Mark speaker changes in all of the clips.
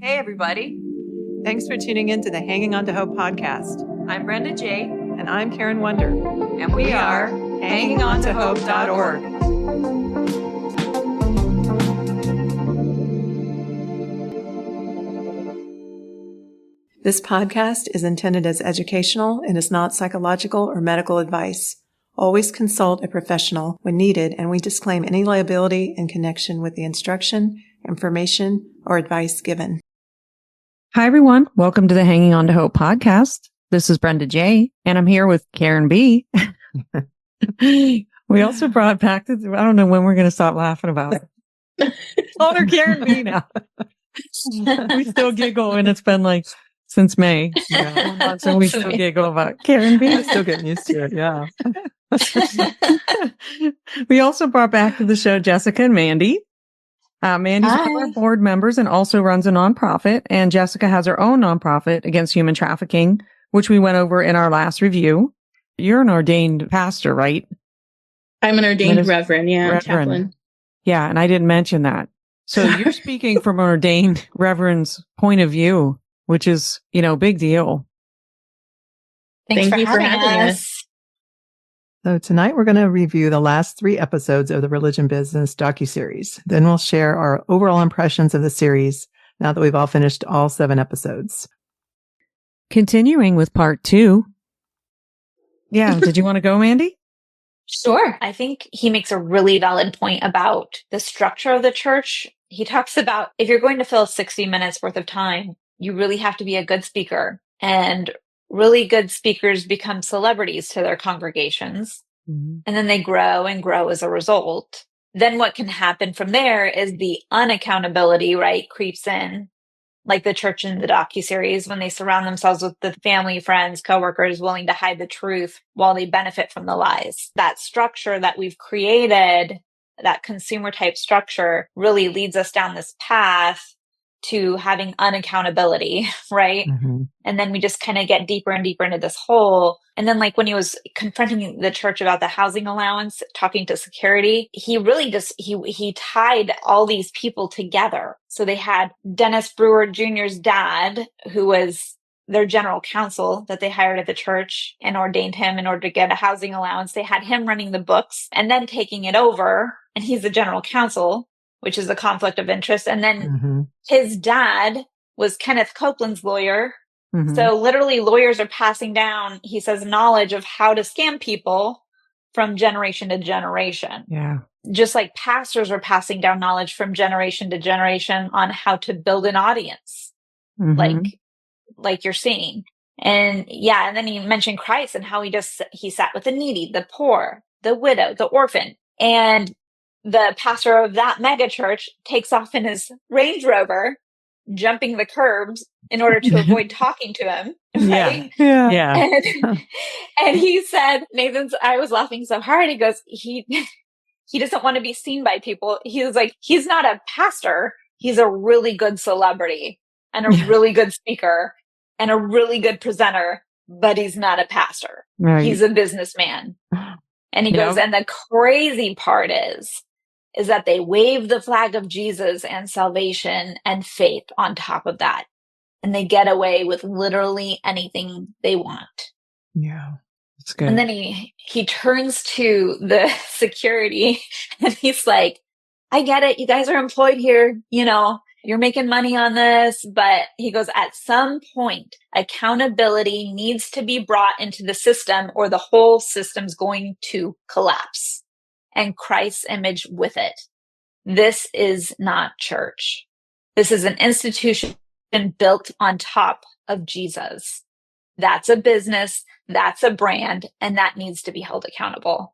Speaker 1: Hey, everybody.
Speaker 2: Thanks for tuning in to the Hanging On to Hope podcast.
Speaker 1: I'm Brenda J.
Speaker 2: And I'm Karen Wonder.
Speaker 1: And we are hangingontohope.org.
Speaker 2: This podcast is intended as educational and is not psychological or medical advice. Always consult a professional when needed, and we disclaim any liability in connection with the instruction, information, or advice given.
Speaker 3: Hi, everyone. Welcome to the Hanging On to Hope podcast. This is Brenda J, and I'm here with Karen B. We also brought back I don't know when we're going to stop laughing about it. Call her Karen B now. We still giggle, and it's been like since May. Yeah. So we still giggle about Karen B.
Speaker 2: I'm still getting used to it. Yeah.
Speaker 3: We also brought back to the show Jessica and Mandy. Mandy's one of our board members and also runs a nonprofit, and Jessica has her own nonprofit against human trafficking, which we went over in our last review. You're an ordained pastor, right?
Speaker 4: I'm an ordained reverend, chaplain.
Speaker 3: Yeah, and I didn't mention that. So you're speaking from an ordained reverend's point of view, which is, big deal.
Speaker 4: Thank you for having us.
Speaker 2: So tonight we're going to review the last 3 episodes of the Religion Business docuseries. Then we'll share our overall impressions of the series now that we've all finished all 7 episodes.
Speaker 3: Continuing with part 2. Yeah, did you want to go, Mandy?
Speaker 5: Sure. I think he makes a really valid point about the structure of the church. He talks about if you're going to fill 60 minutes worth of time, you really have to be a good speaker. And really good speakers become celebrities to their congregations. Mm-hmm. And then they grow and grow as a result. Then what can happen from there is the unaccountability, right, creeps in, like the church in the docuseries, when they surround themselves with the family, friends, coworkers willing to hide the truth while they benefit from the lies. That structure that we've created, that consumer type structure, really leads us down this path to having unaccountability, right? Mm-hmm. And then we just kind of get deeper and deeper into this hole. And then like when he was confronting the church about the housing allowance, talking to security, he really just, he tied all these people together. So they had Dennis Brewer Jr.'s dad, who was their general counsel that they hired at the church and ordained him in order to get a housing allowance. They had him running the books and then taking it over. And he's the general counsel, which is a conflict of interest. And then his dad was Kenneth Copeland's lawyer. Mm-hmm. So literally lawyers are passing down, he says, knowledge of how to scam people from generation to generation.
Speaker 3: Yeah.
Speaker 5: Just like pastors are passing down knowledge from generation to generation on how to build an audience, like you're seeing. And yeah, and then he mentioned Christ and how he sat with the needy, the poor, the widow, the orphan. And the pastor of that mega church takes off in his Range Rover, jumping the curbs in order to avoid talking to him. Right?
Speaker 3: Yeah.
Speaker 5: And he said, I was laughing so hard. He goes, he doesn't want to be seen by people. He was like, he's not a pastor. He's a really good celebrity and a really good speaker and a really good presenter, but he's not a pastor. Right. He's a businessman. And he goes, and the crazy part is that they wave the flag of Jesus and salvation and faith on top of that. And they get away with literally anything they want.
Speaker 3: Yeah, that's good.
Speaker 5: And then he turns to the security and he's like, I get it. You guys are employed here. You're making money on this. But he goes, at some point, accountability needs to be brought into the system or the whole system's going to collapse. And Christ's image with it. This is not church. This is an institution built on top of Jesus. That's a business, that's a brand, and that needs to be held accountable.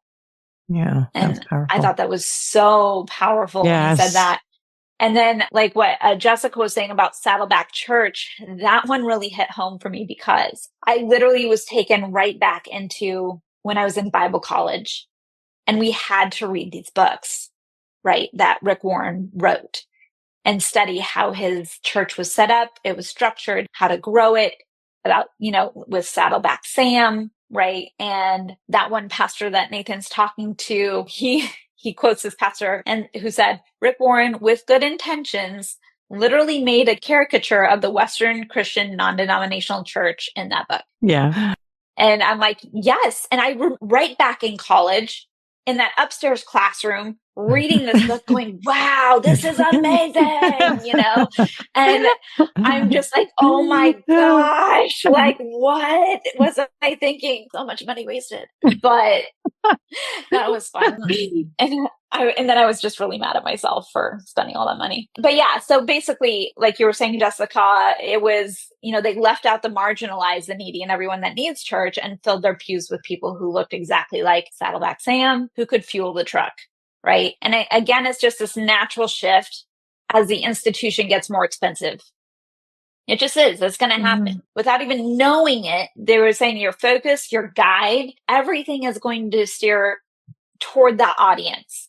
Speaker 3: Yeah,
Speaker 5: and I thought that was so powerful when he said that. And then like what Jessica was saying about Saddleback Church, that one really hit home for me because I literally was taken right back into when I was in Bible college. And we had to read these books, right, that Rick Warren wrote and study how his church was set up. It was structured, how to grow it, about, with Saddleback Sam, right? And that one pastor that Nathan's talking to, he quotes this pastor and who said, Rick Warren, with good intentions, literally made a caricature of the Western Christian non-denominational church in that book.
Speaker 3: Yeah.
Speaker 5: And I'm like, yes. And I right back in college in that upstairs classroom reading this book going, wow, this is amazing, and I'm just like, oh my gosh, like what was I thinking? So much money wasted, but that was fun. And then I was just really mad at myself for spending all that money. But yeah, so basically, like you were saying, Jessica, it was, they left out the marginalized, the needy, and everyone that needs church and filled their pews with people who looked exactly like Saddleback Sam, who could fuel the truck, right? And again, it's just this natural shift as the institution gets more expensive. It just is. It's going to happen without even knowing it. They were saying your focus, your guide, everything is going to steer toward that audience.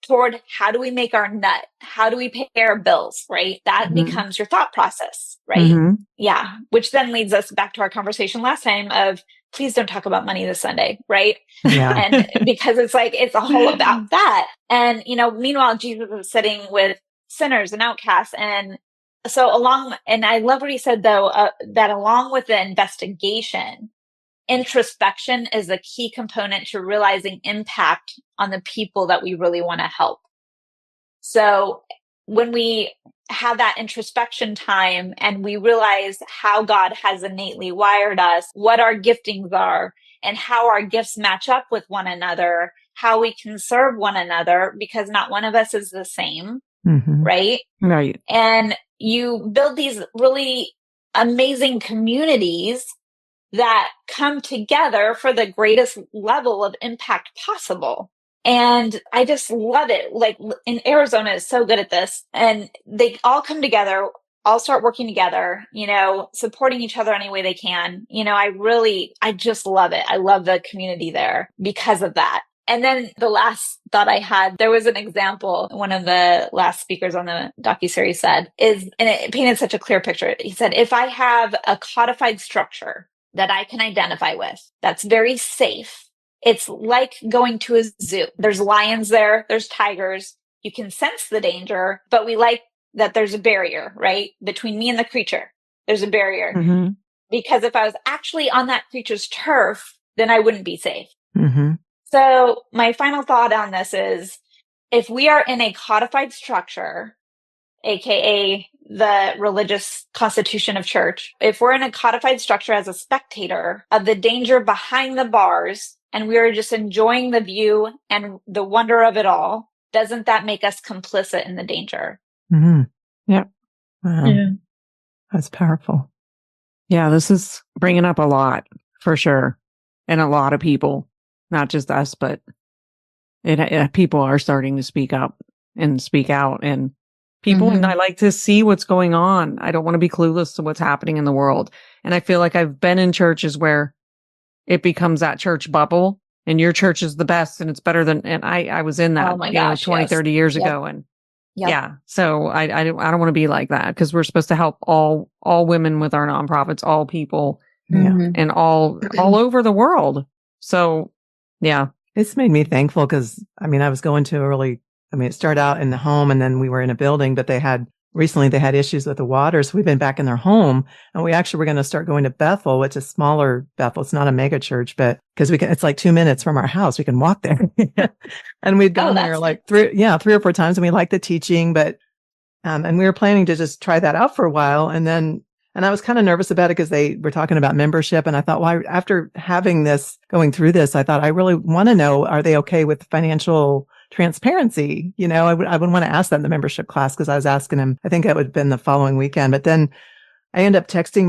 Speaker 5: Toward how do we make our nut? How do we pay our bills, right? That becomes your thought process, right? Yeah. Which then leads us back to our conversation last time of please don't talk about money this Sunday, right?
Speaker 2: Yeah.
Speaker 5: And because it's all about that. And, meanwhile, Jesus is sitting with sinners and outcasts. And so and I love what he said though, that along with the investigation, introspection is a key component to realizing impact on the people that we really want to help. So when we have that introspection time and we realize how God has innately wired us, what our giftings are, and how our gifts match up with one another, how we can serve one another, because not one of us is the same, right?
Speaker 3: Right.
Speaker 5: And you build these really amazing communities that come together for the greatest level of impact possible. And I just love it. Like in Arizona is so good at this, and they all come together, all start working together, supporting each other any way they can. I just love it. I love the community there because of that. And then the last thought I had, there was an example one of the last speakers on the docuseries said and it painted such a clear picture. He said, if I have a codified structure that I can identify with, that's very safe. It's like going to a zoo. There's lions there, there's tigers. You can sense the danger, but we like that there's a barrier, right? Between me and the creature, there's a barrier. Because if I was actually on that creature's turf, then I wouldn't be safe. So my final thought on this is, if we are in a codified structure, AKA the religious constitution of church, if we're in a codified structure as a spectator of the danger behind the bars, and we are just enjoying the view and the wonder of it all, doesn't that make us complicit in the danger?
Speaker 3: Yeah.
Speaker 2: Yeah. That's powerful.
Speaker 3: Yeah, this is bringing up a lot for sure. And a lot of people, not just us, but people are starting to speak up and speak out, and people, and I like to see what's going on. I don't want to be clueless to what's happening in the world. And I feel like I've been in churches where it becomes that church bubble, and your church is the best and it's better than, and I was in that, 20, 30 years ago. And yeah, so I don't want to be like that, because we're supposed to help all women with our nonprofits, all people, and all over the world. So yeah,
Speaker 2: it's made me thankful, because I was going to it started out in the home, and then we were in a building, but recently they had issues with the water. So we've been back in their home, and we actually were going to start going to Bethel, which is smaller Bethel. It's not a mega church, but because it's like 2 minutes from our house, we can walk there. And we'd gone there like 3 or 4 times, and we liked the teaching, but, and we were planning to just try that out for a while. And I was kind of nervous about it, because they were talking about membership. And I thought, well, after going through this, I thought, I really want to know, are they okay with financial transparency? I would want to ask that in the membership class, because I was asking him, I think that would have been the following weekend. But then I ended up texting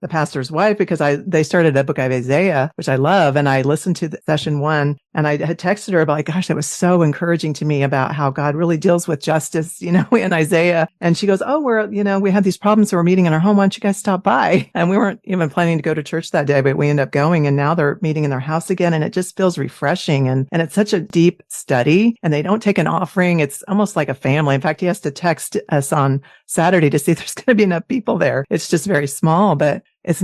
Speaker 2: the pastor's wife, because they started a book of Isaiah, which I love. And I listened to session 1, and I had texted her about, like, gosh, that was so encouraging to me about how God really deals with justice, in Isaiah. And she goes, oh, we have these problems, so we're meeting in our home. Why don't you guys stop by? And we weren't even planning to go to church that day, but we ended up going, and now they're meeting in their house again. And it just feels refreshing. And it's such a deep study, and they don't take an offering. It's almost like a family. In fact, he has to text us on Saturday to see if there's going to be enough people there. It's just very small, but it's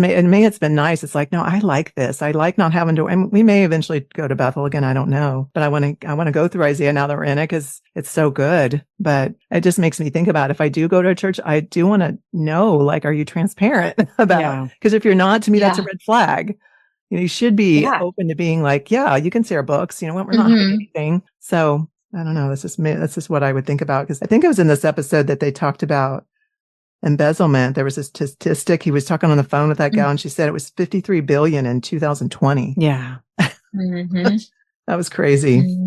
Speaker 2: been nice. It's like, no, I like this. I like not having to, and we may eventually go to Bethel again. I don't know, but I want to go through Isaiah now that we're in it because it's so good. But it just makes me think about if I do go to a church, I do want to know, like, are you transparent about, because if you're not, to me, that's a red flag. You should be open to being like, yeah, you can see our books, we're not hiding anything. So I don't know. That's just what I would think about. Because I think it was in this episode that they talked about embezzlement. There was a statistic. He was talking on the phone with that gal, and she said it was 53 billion in 2020.
Speaker 3: Yeah.
Speaker 2: That was crazy.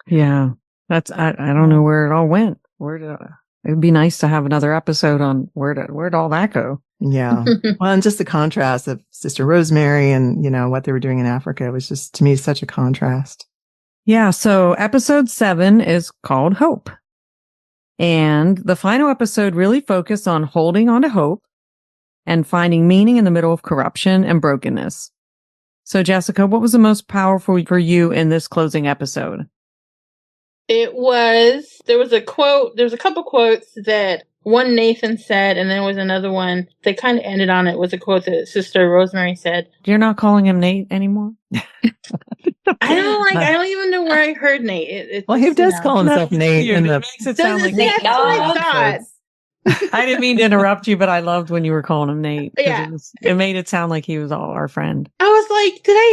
Speaker 3: Yeah. That's, I don't know where it all went. It'd be nice to have another episode on where'd all that go?
Speaker 2: Yeah. Well, and just the contrast of Sister Rosemary and, what they were doing in Africa was just, to me, such a contrast.
Speaker 3: Yeah. So episode 7 is called Hope. And the final episode really focused on holding on to hope and finding meaning in the middle of corruption and brokenness. So, Jessica, what was the most powerful for you in this closing episode?
Speaker 4: There was a quote, there's a couple quotes that one Nathan said, and then there was another one that kind of ended on it, was a quote that Sister Rosemary said.
Speaker 3: You're not calling him Nate anymore?
Speaker 4: I don't even know where I heard Nate.
Speaker 2: He does call himself Nate.
Speaker 3: It makes it sound like Nate. I didn't mean to interrupt you, but I loved when you were calling him Nate.
Speaker 4: Yeah.
Speaker 3: It made it sound like he was all our friend.
Speaker 4: I was like, did I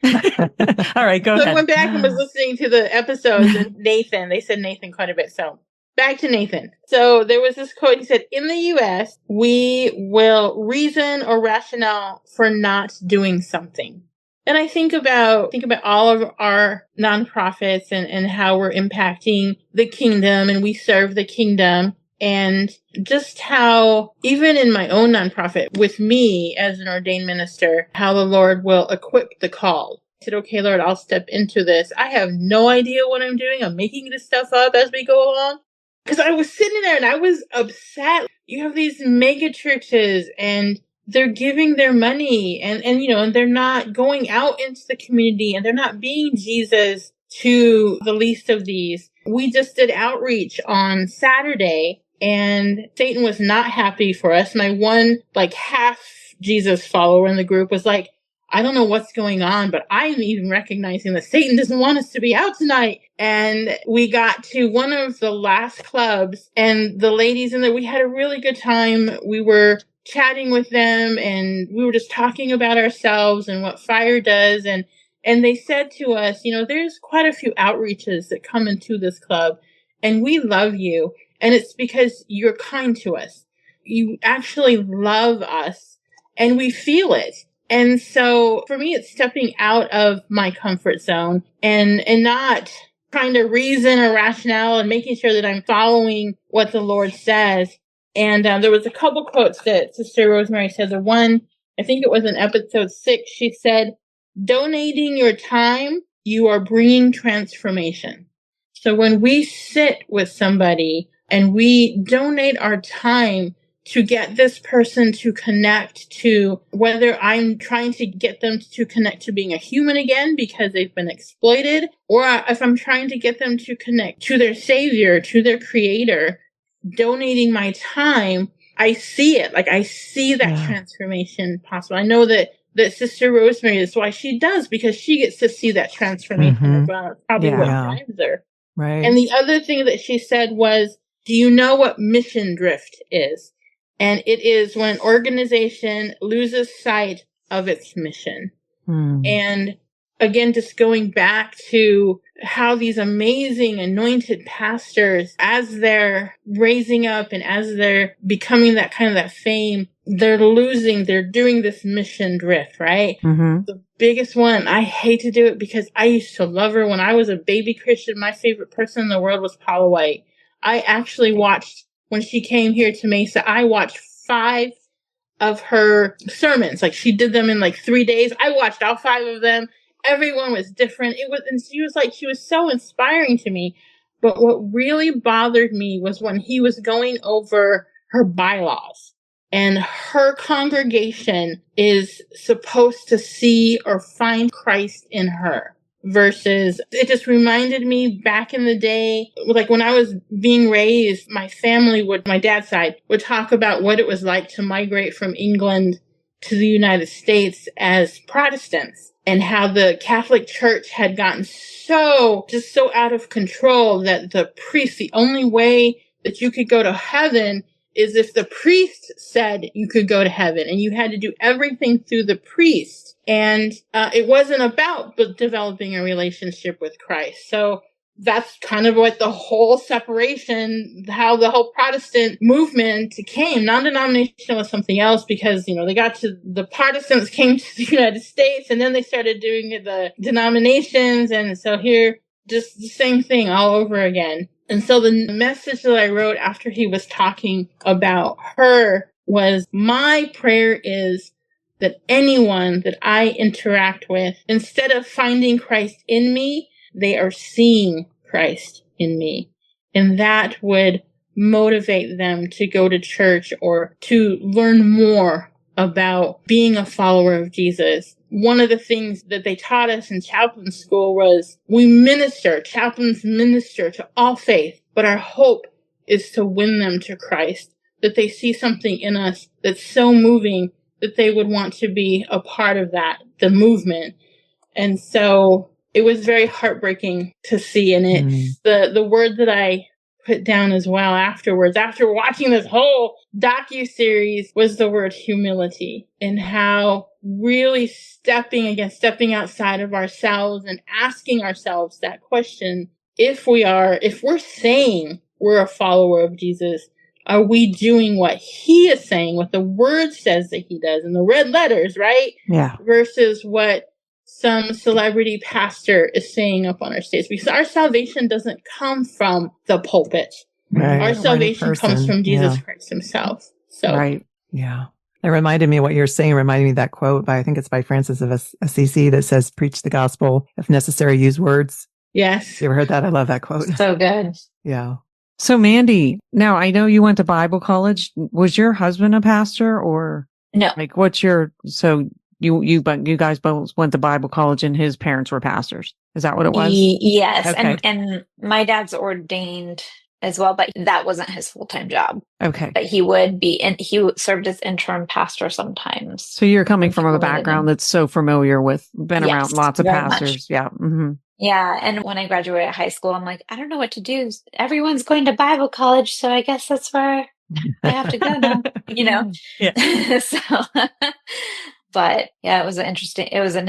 Speaker 4: hear wrong?
Speaker 3: All right, go ahead.
Speaker 4: I went back and was listening to the episodes, and they said Nathan quite a bit. So back to Nathan. So there was this quote. He said, in the U.S., we will reason or rationale for not doing something. And I think about all of our nonprofits and how we're impacting the kingdom, and we serve the kingdom. And just how, even in my own nonprofit, with me as an ordained minister, how the Lord will equip the called. I said, okay, Lord, I'll step into this. I have no idea what I'm doing. I'm making this stuff up as we go along. Because I was sitting there and I was upset. You have these mega churches and they're giving their money and they're not going out into the community and they're not being Jesus to the least of these. We just did outreach on Saturday. And Satan was not happy for us. My one, half Jesus follower in the group was like, I don't know what's going on, but I'm even recognizing that Satan doesn't want us to be out tonight. And we got to one of the last clubs, and the ladies in there, we had a really good time. We were chatting with them, and we were just talking about ourselves and what fire does. And they said to us, there's quite a few outreaches that come into this club, and we love you. And it's because you're kind to us. You actually love us, and we feel it. And so for me, it's stepping out of my comfort zone and not trying to reason or rationale and making sure that I'm following what the Lord says. And there was a couple quotes that Sister Rosemary said. The one, I think it was in episode 6, she said, donating your time, you are bringing transformation. So when we sit with somebody and we donate our time to get this person to connect to, whether I'm trying to get them to connect to being a human again because they've been exploited, or if I'm trying to get them to connect to their Savior, to their Creator, donating my time, I see it. I see that transformation possible. I know that Sister Rosemary is why she does, because she gets to see that transformation as well. It's probably what drives her.
Speaker 2: Right.
Speaker 4: And the other thing that she said was, do you know what mission drift is? And it is when an organization loses sight of its mission. And again, just going back to how these amazing anointed pastors, as they're raising up and as they're becoming that kind of that fame, they're doing this mission drift, right? The biggest one, I hate to do it because I used to love her. When I was a baby Christian, my favorite person in the world was Paula White. I actually watched, when she came here to Mesa, I watched 5 of her sermons. She did them in 3 days. I watched all 5 of them. Everyone was different. And she was so inspiring to me. But what really bothered me was when he was going over her bylaws. And her congregation is supposed to see or find Christ in her. versus it just reminded me back in the day, like when I was being raised, my family would, my dad's side, would talk about what it was like to migrate from England to the United States as Protestants and how the Catholic Church had gotten so out of control that the priest, the only way that you could go to heaven is if the priest said you could go to heaven, and you had to do everything through the priest. And it wasn't about developing a relationship with Christ. So that's kind of what the whole separation, how the whole Protestant movement came. Non-denominational was something else because, they got to, the Protestants came to the United States and then they started doing the denominations. And so here, just the same thing all over again. And so the message that I wrote after he was talking about her was, my prayer is that anyone that I interact with, instead of finding Christ in me, they are seeing Christ in me. And that would motivate them to go to church or to learn more about being a follower of Jesus. One of the things that they taught us in chaplain school was chaplains minister to all faith, but our hope is to win them to Christ, that they see something in us that's so moving that they would want to be a part of that, the movement. And so it was very heartbreaking to see. And the word that I put down as well afterwards, after watching this whole docu-series, was the word humility, and how really stepping outside of ourselves and asking ourselves that question, if we're saying we're a follower of Jesus, are we doing what he is saying, what the word says that he does in the red letters, right?
Speaker 3: Yeah.
Speaker 4: Versus what some celebrity pastor is saying up on our stage. Because our salvation doesn't come from the pulpit.
Speaker 2: Right.
Speaker 4: Our salvation comes from Jesus Christ himself. So.
Speaker 3: Right.
Speaker 2: Yeah. It reminded me, what you're saying reminded me of that quote I think it's by Francis of Assisi, that says, preach the gospel. If necessary, use words.
Speaker 4: Yes.
Speaker 2: You ever heard that? I love that quote.
Speaker 5: So good.
Speaker 2: Yeah.
Speaker 3: So Mandy, now I know you went to Bible college. Was your husband a pastor, or
Speaker 5: No?
Speaker 3: Like, you guys both went to Bible college and his parents were pastors. Is that what it was?
Speaker 5: Yes.
Speaker 3: Okay.
Speaker 5: And my dad's ordained as well, but that wasn't his full-time job.
Speaker 3: Okay.
Speaker 5: But he would be, and he served as interim pastor sometimes.
Speaker 3: So you're coming from a background that's so familiar with, been around lots of pastors.
Speaker 5: Much.
Speaker 3: Yeah. Mm-hmm.
Speaker 5: Yeah. And when I graduated high school, I'm like, I don't know what to do. Everyone's going to Bible college, so I guess that's where I have to go now,
Speaker 3: Yeah.
Speaker 5: So, but yeah, it was an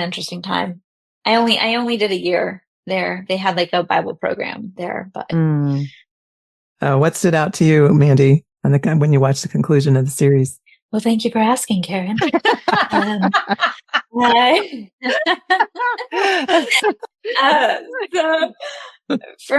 Speaker 5: interesting time. I only did a year there. They had like a Bible program there, but.
Speaker 2: What stood out to you, Mandy, when you watched the conclusion of the series?
Speaker 5: Well, thank you for asking, Karen. For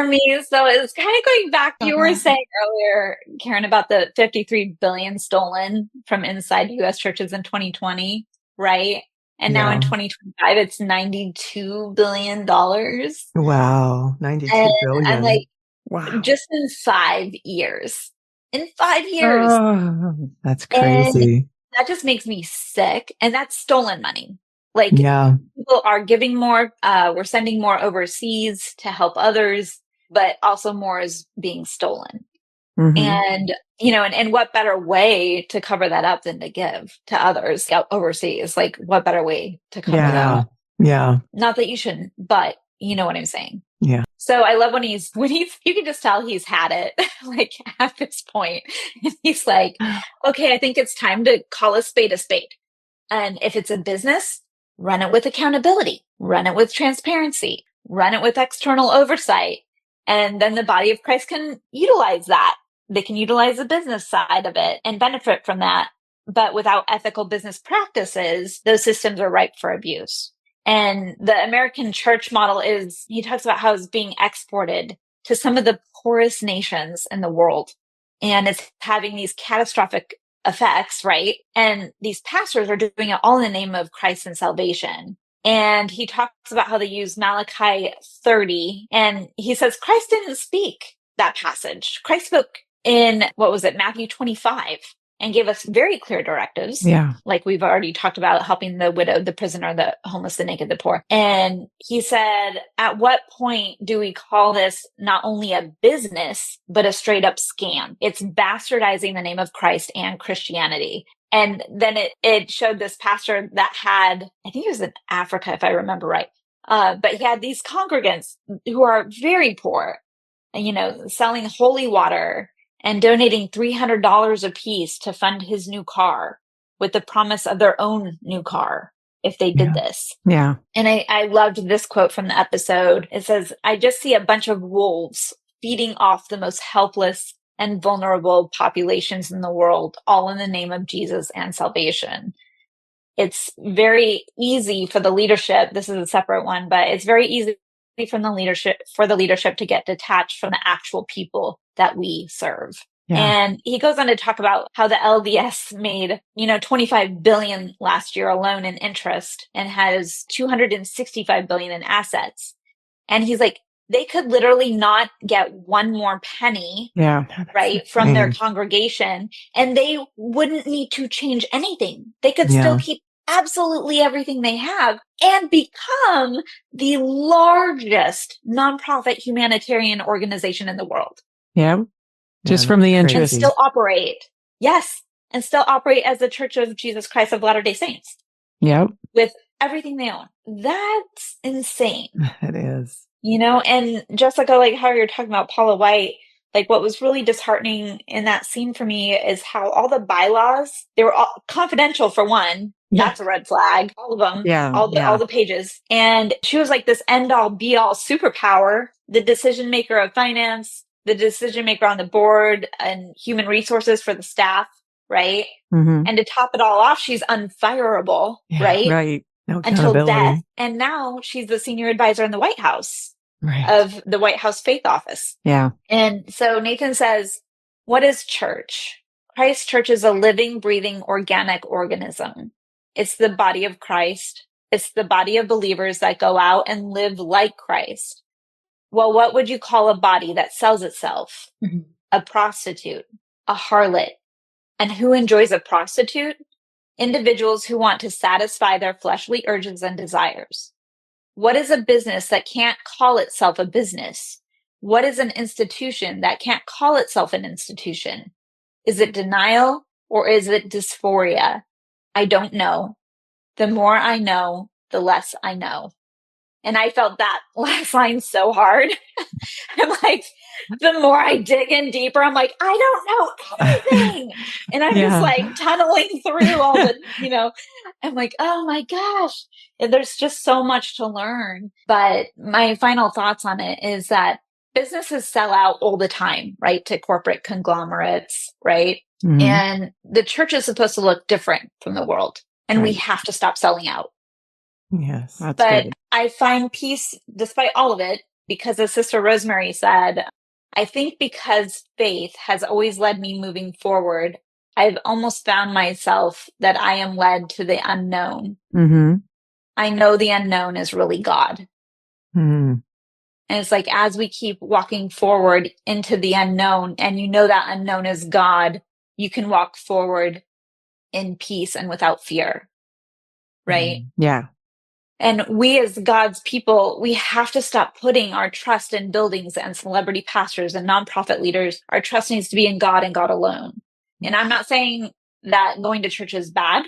Speaker 5: me, so it's kind of going back. You were saying earlier, Karen, about the 53 billion stolen from inside U.S. churches in 2020, right? And now in 2025, it's $92 billion.
Speaker 2: Wow, $92 billion.
Speaker 5: I'm like,
Speaker 3: wow,
Speaker 5: just in 5 years. In 5 years.
Speaker 2: Oh, that's crazy.
Speaker 5: And that just makes me sick. And that's stolen money. Like, people are giving more. We're sending more overseas to help others, but also more is being stolen. Mm-hmm. And, and what better way to cover that up than to give to others overseas? Like, what better way to cover that up?
Speaker 2: Yeah.
Speaker 5: Not that you shouldn't, but you know what I'm saying?
Speaker 2: Yeah.
Speaker 5: So I love when he's, you can just tell he's had it, like at this point. And he's like, okay, I think it's time to call a spade a spade. And if it's a business, run it with accountability, run it with transparency, run it with external oversight. And then the body of Christ can utilize that. They can utilize the business side of it and benefit from that. But without ethical business practices, those systems are ripe for abuse. And the American church model he talks about how it's being exported to some of the poorest nations in the world. And it's having these catastrophic effects, right? And these pastors are doing it all in the name of Christ and salvation. And he talks about how they use Malachi 30. And he says, Christ didn't speak that passage. Christ spoke in, Matthew 25. and gave us very clear directives.
Speaker 3: Yeah.
Speaker 5: Like we've already talked about, helping the widow, the prisoner, the homeless, the naked, the poor. And he said, at what point do we call this not only a business, but a straight up scam? It's bastardizing the name of Christ and Christianity. And then it showed this pastor that had, I think it was in Africa, if I remember right. But he had these congregants who are very poor, selling holy water and donating $300 a piece to fund his new car with the promise of their own new car if they did this.
Speaker 3: Yeah.
Speaker 5: And I loved this quote from the episode. It says, I just see a bunch of wolves feeding off the most helpless and vulnerable populations in the world, all in the name of Jesus and salvation. It's very easy for the leadership. This is a separate one, but it's very easy for the leadership to get detached from the actual people that we serve. Yeah. And he goes on to talk about how the LDS made, $25 billion last year alone in interest and has $265 billion in assets. And he's like, they could literally not get one more penny, right, from their congregation, and they wouldn't need to change anything. They could still keep absolutely everything they have and become the largest nonprofit humanitarian organization in the world.
Speaker 3: Yeah. Just from the interest.
Speaker 5: And still operate. Yes. And still operate as the Church of Jesus Christ of Latter-day Saints.
Speaker 3: Yep.
Speaker 5: With everything they own. That's insane.
Speaker 2: It is.
Speaker 5: And Jessica, like how you're talking about Paula White, like what was really disheartening in that scene for me is how all the bylaws, they were all confidential for one. Yeah. That's a red flag. All of them.
Speaker 3: Yeah.
Speaker 5: All the pages. And she was like this end all be all superpower, the decision maker of finance, the decision maker on the board and human resources for the staff. Right. Mm-hmm. And to top it all off, she's unfireable. Right.
Speaker 3: Right. No
Speaker 5: until death. And now she's the senior advisor in the White House of the White House Faith Office.
Speaker 3: Yeah.
Speaker 5: And so Nathan says, what is church? Christ Church is a living, breathing, organic organism. It's the body of Christ. It's the body of believers that go out and live like Christ. Well, what would you call a body that sells itself? Mm-hmm. A prostitute, a harlot. And who enjoys a prostitute? Individuals who want to satisfy their fleshly urges and desires. What is a business that can't call itself a business? What is an institution that can't call itself an institution? Is it denial or is it dysphoria? I don't know. The more I know, the less I know. And I felt that last line so hard. I'm like, the more I dig in deeper, I'm like, I don't know anything. And I'm just like tunneling through all the, I'm like, oh my gosh, there's just so much to learn. But my final thoughts on it is that businesses sell out all the time, right? To corporate conglomerates, right? Mm-hmm. And the church is supposed to look different from the world. And we have to stop selling out.
Speaker 2: Yes.
Speaker 5: But good. I find peace despite all of it, because as Sister Rosemary said, I think because faith has always led me moving forward, I've almost found myself that I am led to the unknown. Mm-hmm. I know the unknown is really God. Mm-hmm. And it's like, as we keep walking forward into the unknown, and that unknown is God, you can walk forward in peace and without fear. Right?
Speaker 3: Mm-hmm. Yeah.
Speaker 5: And we as God's people, we have to stop putting our trust in buildings and celebrity pastors and nonprofit leaders. Our trust needs to be in God and God alone. And I'm not saying that going to church is bad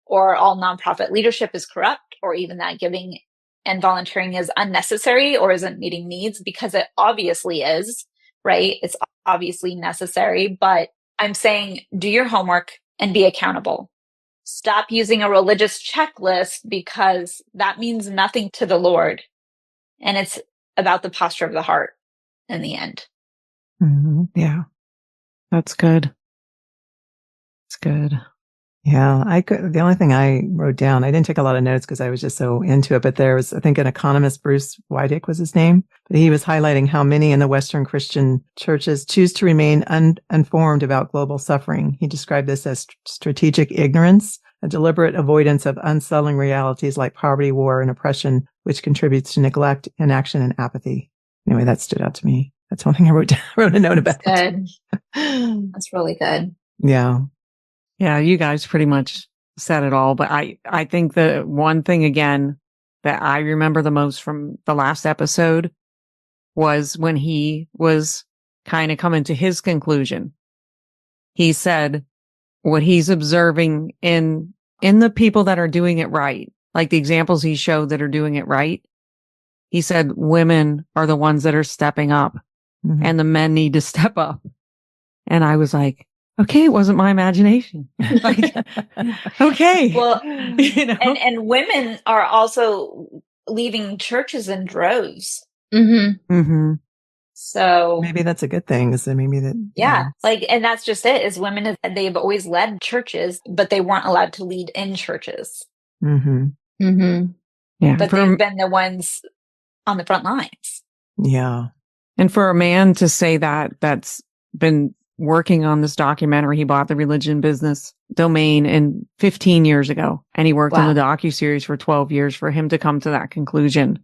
Speaker 5: or all nonprofit leadership is corrupt or even that giving and volunteering is unnecessary or isn't meeting needs, because it obviously is, right? It's obviously necessary, but I'm saying do your homework and be accountable. Stop using a religious checklist because that means nothing to the Lord. And it's about the posture of the heart in the end.
Speaker 3: Mm-hmm. Yeah. That's good. It's good.
Speaker 2: Yeah. The only thing I wrote down, I didn't take a lot of notes because I was just so into it, but there was, I think, an economist, Bruce Wydick was his name, but he was highlighting how many in the Western Christian churches choose to remain uninformed about global suffering. He described this as strategic ignorance, a deliberate avoidance of unsettling realities like poverty, war, and oppression, which contributes to neglect, inaction, and apathy. Anyway, that stood out to me. That's one thing I wrote a note about.
Speaker 5: That's good. That's really good.
Speaker 2: Yeah.
Speaker 3: Yeah, you guys pretty much said it all. But I think the one thing again that I remember the most from the last episode was when he was kind of coming to his conclusion. He said what he's observing in the people that are doing it right, like the examples he showed that are doing it right. He said women are the ones that are stepping up and the men need to step up. And I was like, okay, it wasn't my imagination. Like, okay.
Speaker 5: Well,
Speaker 3: you know?
Speaker 5: and women are also leaving churches in droves.
Speaker 4: Mm-hmm.
Speaker 2: Mm-hmm.
Speaker 5: So
Speaker 2: Maybe that's a good thing. So maybe that.
Speaker 5: yeah, like, and that's just it. Is women, they've always led churches, but they weren't allowed to lead in churches.
Speaker 2: Mm-hmm.
Speaker 4: Mm-hmm.
Speaker 3: Yeah.
Speaker 5: But they've been the ones on the front lines.
Speaker 2: Yeah.
Speaker 3: And for a man to say that, that's been working on this documentary, he bought the religion business domain in 15 years ago, and he worked on the docuseries for 12 years. For him to come to that conclusion,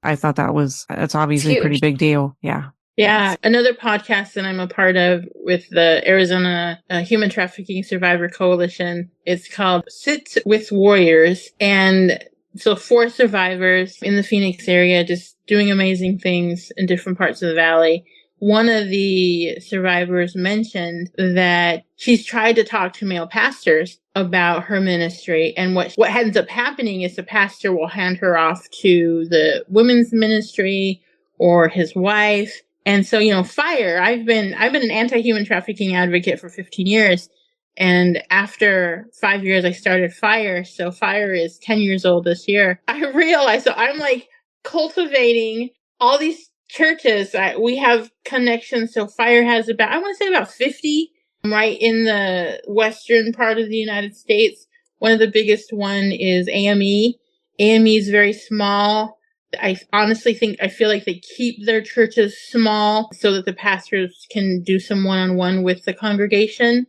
Speaker 3: I thought that's obviously a pretty big deal. Yeah.
Speaker 4: Yeah. Another podcast that I'm a part of with the Arizona Human Trafficking Survivor Coalition, it's called Sit with Warriors. And so 4 survivors in the Phoenix area just doing amazing things in different parts of the valley. One of the survivors mentioned that she's tried to talk to male pastors about her ministry. And what ends up happening is the pastor will hand her off to the women's ministry or his wife. And so, FIRE, I've been an anti-human trafficking advocate for 15 years. And after 5 years, I started FIRE. So FIRE is 10 years old this year. I realized, so I'm like cultivating all these churches. We have connections. So FIRE has I want to say about 50 right in the western part of the United States. One of the biggest one is AME. AME is very small. I honestly feel like they keep their churches small so that the pastors can do some one-on-one with the congregation.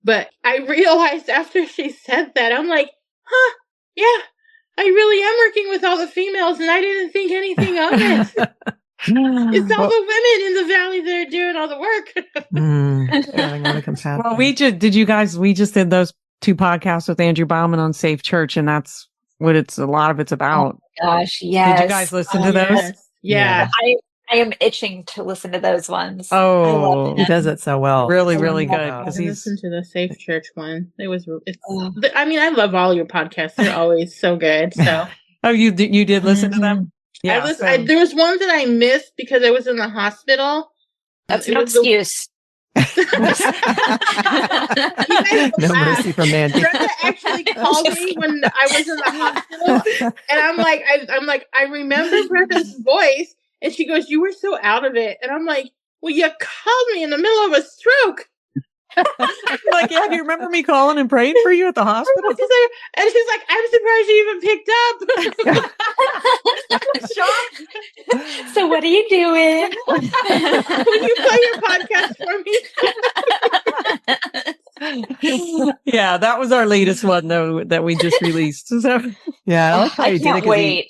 Speaker 4: But I realized after she said that, I'm like, yeah, I really am working with all the females, and I didn't think anything of it. It's all the women in the valley that are doing all the work.
Speaker 2: Having all the compassion.
Speaker 3: Well, we just did those 2 podcasts with Andrew Bauman on Safe Church, and that's what a lot of it's about.
Speaker 5: Oh my gosh, yes.
Speaker 3: Did you guys listen to those?
Speaker 4: Yes. Yeah.
Speaker 5: I am itching to listen to those ones.
Speaker 3: Oh,
Speaker 2: he does it so well.
Speaker 3: Really, really good.
Speaker 4: I listened to the Safe Church one. I love all your podcasts. They're always so good. So.
Speaker 3: Oh, you did listen to them? Yeah.
Speaker 4: There was one that I missed because I was in the hospital.
Speaker 5: That's no excuse.
Speaker 2: No mercy from Mandy.
Speaker 4: Brenda actually called me when I was in the hospital, and I'm like, I remember Brenda's voice, and she goes, "You were so out of it," and I'm like, "Well, you called me in the middle of a stroke."
Speaker 3: Like, yeah, do you remember me calling and praying for you at the hospital?
Speaker 4: And she's like, "I'm surprised you even picked
Speaker 5: up." So what are you doing?
Speaker 4: Will you play your podcast for
Speaker 3: me? Yeah, that was our latest one though that we just released. So
Speaker 2: yeah, I like how
Speaker 5: I can't wait.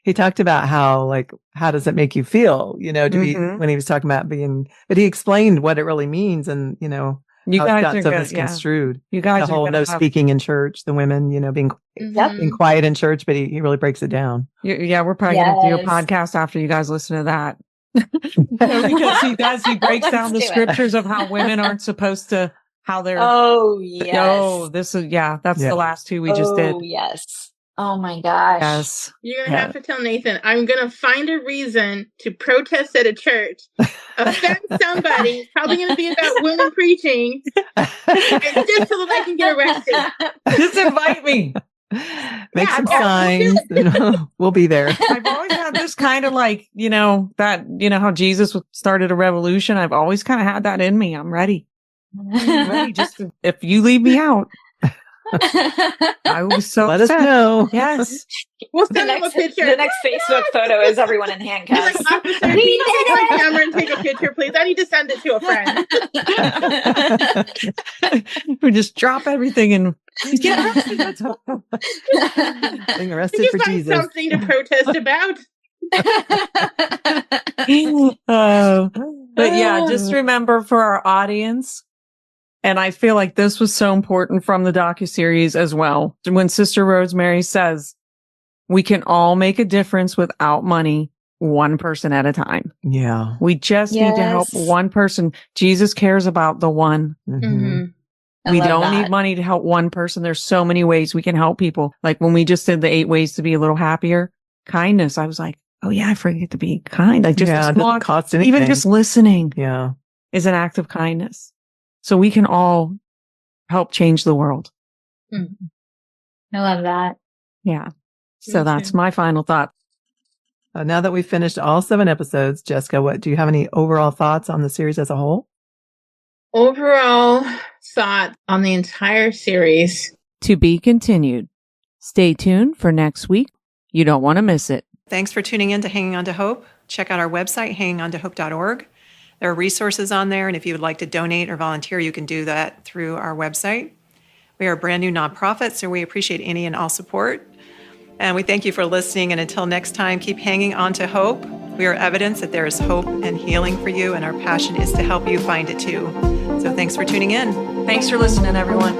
Speaker 2: He talked about how does it make you feel, when he was talking about but he explained what it really means, and
Speaker 3: you
Speaker 2: how
Speaker 3: guys
Speaker 2: it got so misconstrued.
Speaker 3: You guys
Speaker 2: the whole speaking in church, the women, being quiet in church, but he really breaks it down.
Speaker 3: We're probably going to do a podcast after you guys listen to that. Because he breaks down the scriptures of how women aren't supposed to, how they're.
Speaker 5: Oh, yes.
Speaker 3: Oh, that's the last 2 we just did.
Speaker 5: Oh, yes. Oh my gosh.
Speaker 3: Yes.
Speaker 4: You're going to have to tell Nathan, I'm going to find a reason to protest at a church, offend somebody. It's probably going to be about women preaching, and just so that I can get arrested.
Speaker 3: Just invite me.
Speaker 2: Make some signs. We'll be there.
Speaker 3: I've always had this kind of how Jesus started a revolution. I've always kind of had that in me. I'm ready. Just if you leave me out. I was so
Speaker 2: let us know.
Speaker 3: Yes.
Speaker 4: We'll send him a picture.
Speaker 5: The next Facebook photo is everyone in handcuffs.
Speaker 4: Officer, can you take my camera and take a picture, please? I need to send it to
Speaker 3: a friend. We just drop everything and get arrested.
Speaker 2: Being arrested for Jesus.
Speaker 4: Something to protest about.
Speaker 3: But yeah, just remember for our audience, And I feel like this was so important from the docuseries as well. When Sister Rosemary says, we can all make a difference without money, one person at a time.
Speaker 2: Yeah.
Speaker 3: We just need to help one person. Jesus cares about the one. We don't need money to help one person. There's so many ways we can help people. Like when we just did the 8 ways to be a little happier, kindness. I was like, oh yeah, I forget to be kind. Like just
Speaker 2: it doesn't cost anything.
Speaker 3: Even just listening
Speaker 2: is
Speaker 3: an act of kindness. So we can all help change the world.
Speaker 5: I love that.
Speaker 3: Yeah. So that's my final thought.
Speaker 2: Now that we've finished all 7 episodes, Jessica, do you have any overall thoughts on the series as a whole?
Speaker 4: Overall thought on the entire series.
Speaker 3: To be continued. Stay tuned for next week. You don't want to miss it.
Speaker 2: Thanks for tuning in to Hanging On to Hope. Check out our website, hangingontohope.org. There are resources on there, and if you would like to donate or volunteer, you can do that through our website. We are a brand new nonprofit, so we appreciate any and all support. And we thank you for listening, and until next time, keep hanging on to hope. We are evidence that there is hope and healing for you, and our passion is to help you find it too. So thanks for tuning in.
Speaker 1: Thanks for listening, everyone.